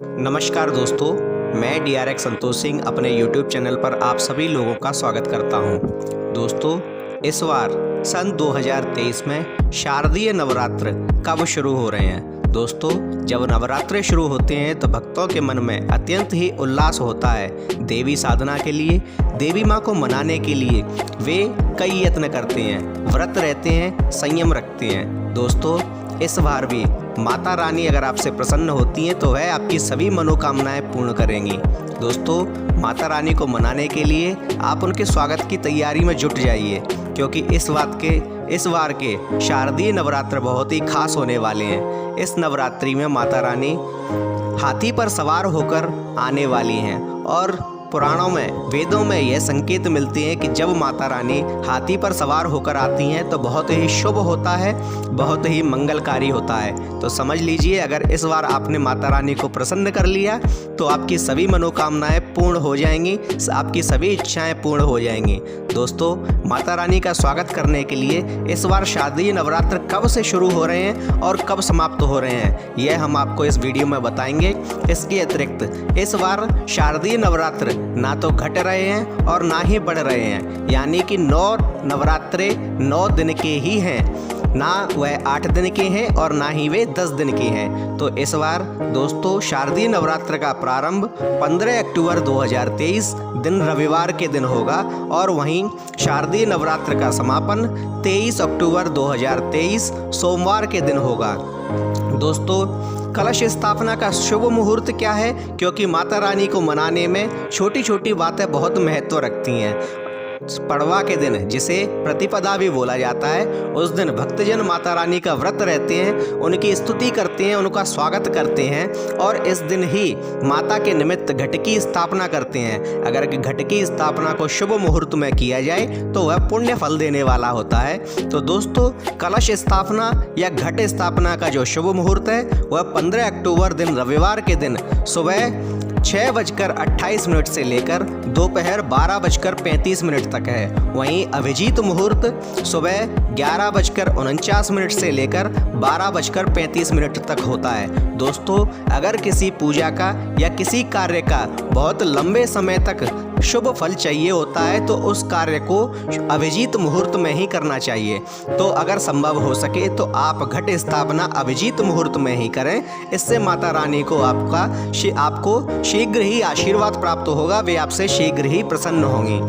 नमस्कार दोस्तों, मैं DRX संतोष सिंह अपने YouTube चैनल पर आप सभी लोगों का स्वागत करता हूं। दोस्तों, इस बार सन 2023 में शारदीय नवरात्र कब शुरू हो रहे हैं। दोस्तों, जब नवरात्रे शुरू होते हैं तो भक्तों के मन में अत्यंत ही उल्लास होता है। देवी साधना के लिए, देवी माँ को मनाने के लिए वे कई यत्न करते हैं, व्रत रहते हैं, संयम रखते हैं। दोस्तों, इस बार भी माता रानी अगर आपसे प्रसन्न होती हैं तो वह आपकी सभी मनोकामनाएं पूर्ण करेंगी। दोस्तों, माता रानी को मनाने के लिए आप उनके स्वागत की तैयारी में जुट जाइए, क्योंकि इस बार के शारदीय नवरात्र बहुत ही खास होने वाले हैं। इस नवरात्रि में माता रानी हाथी पर सवार होकर आने वाली हैं और पुराणों में, वेदों में यह संकेत मिलते हैं कि जब माता रानी हाथी पर सवार होकर आती हैं तो बहुत ही शुभ होता है, बहुत ही मंगलकारी होता है। तो समझ लीजिए, अगर इस बार आपने माता रानी को प्रसन्न कर लिया तो आपकी सभी मनोकामनाएं पूर्ण हो जाएंगी, आपकी सभी इच्छाएं पूर्ण हो जाएंगी। दोस्तों, माता रानी का स्वागत करने के लिए इस बार शारदीय नवरात्र कब से शुरू हो रहे हैं और कब समाप्त हो रहे हैं, यह हम आपको इस वीडियो में बताएंगे। इसके अतिरिक्त इस बार शारदीय नवरात्र ना तो घट रहे हैं और ना ही बढ़ रहे हैं, यानी कि 9 नवरात्रे 9 दिन के ही हैं, ना वह 8 दिन के हैं और ना ही वे 10 दिन के हैं। तो इस बार दोस्तों शारदीय नवरात्र का प्रारंभ 15 अक्टूबर 2023 दिन रविवार के दिन होगा और वहीं शारदीय नवरात्र का समापन 23 अक्टूबर 2023 सोमवार के दिन होगा। दोस्तों, कलश स्थापना का शुभ मुहूर्त क्या है, क्योंकि माता रानी को मनाने में छोटी छोटी बातें बहुत महत्व रखती हैं। पड़वा के दिन, जिसे प्रतिपदा भी बोला जाता है, उस दिन भक्तजन माता रानी का व्रत रहते हैं, उनकी स्तुति करते हैं, उनका स्वागत करते हैं और इस दिन ही माता के निमित्त घट की स्थापना करते हैं। अगर घट की स्थापना को शुभ मुहूर्त में किया जाए तो वह पुण्य फल देने वाला होता है। तो दोस्तों, कलश स्थापना या घट स्थापना का जो शुभ मुहूर्त है वह 15 अक्टूबर दिन रविवार के दिन सुबह 6:28 से लेकर दोपहर 12:35 तक है। वहीं अभिजीत मुहूर्त सुबह 11:49 से लेकर 12:35 तक होता है। दोस्तों, अगर किसी पूजा का या किसी कार्य का बहुत लंबे समय तक शुभ फल चाहिए होता है तो उस कार्य को अभिजीत मुहूर्त में ही करना चाहिए। तो अगर संभव हो सके तो आप घट स्थापना अभिजीत मुहूर्त में ही करें। इससे माता रानी को आपको शीघ्र ही आशीर्वाद प्राप्त होगा, वे आपसे शीघ्र ही प्रसन्न होंगी।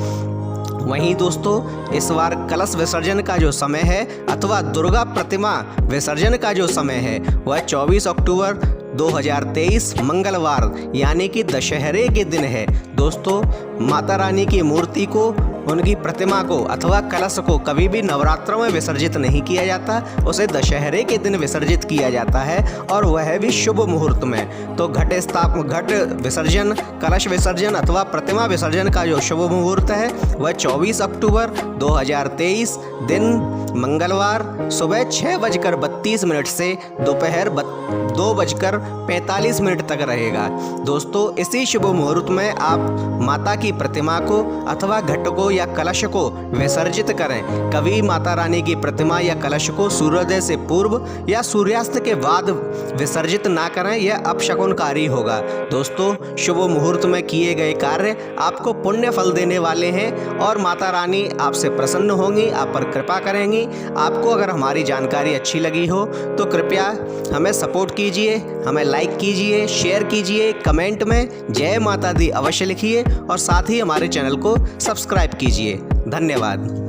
वहीं दोस्तों, इस बार कलश विसर्जन का जो समय है अथवा दुर्गा प्रतिमा विसर्जन का जो समय है वह 24 अक्टूबर 2023 मंगलवार यानी कि दशहरे के दिन है। दोस्तों, माता रानी की मूर्ति को, उनकी प्रतिमा को अथवा कलश को कभी भी नवरात्रों में विसर्जित नहीं किया जाता, उसे दशहरे के दिन विसर्जित किया जाता है और वह भी शुभ मुहूर्त में। तो घट विसर्जन, कलश विसर्जन अथवा प्रतिमा विसर्जन का जो शुभ मुहूर्त है वह 24 अक्टूबर 2023 दिन मंगलवार सुबह 6:32 से दोपहर 2:45 तक रहेगा। दोस्तों, इसी शुभ मुहूर्त में आप माता की प्रतिमा को अथवा घट को या कलश को विसर्जित करें। कभी माता रानी की प्रतिमा या कलश को सूर्योदय से पूर्व या सूर्यास्त के बाद विसर्जित ना करें, यह अपशकुनकारी होगा। दोस्तों, शुभ मुहूर्त में किए गए कार्य आपको पुण्य फल देने वाले हैं और माता रानी आपसे प्रसन्न होंगी, आप पर कृपा करेंगी। आपको अगर हमारी जानकारी अच्छी लगी हो तो कृपया हमें सपोर्ट कीजिए, हमें लाइक कीजिए, शेयर कीजिए, कमेंट में जय माता दी अवश्य लिखिए और साथ ही हमारे चैनल को सब्सक्राइब कीजिए। धन्यवाद।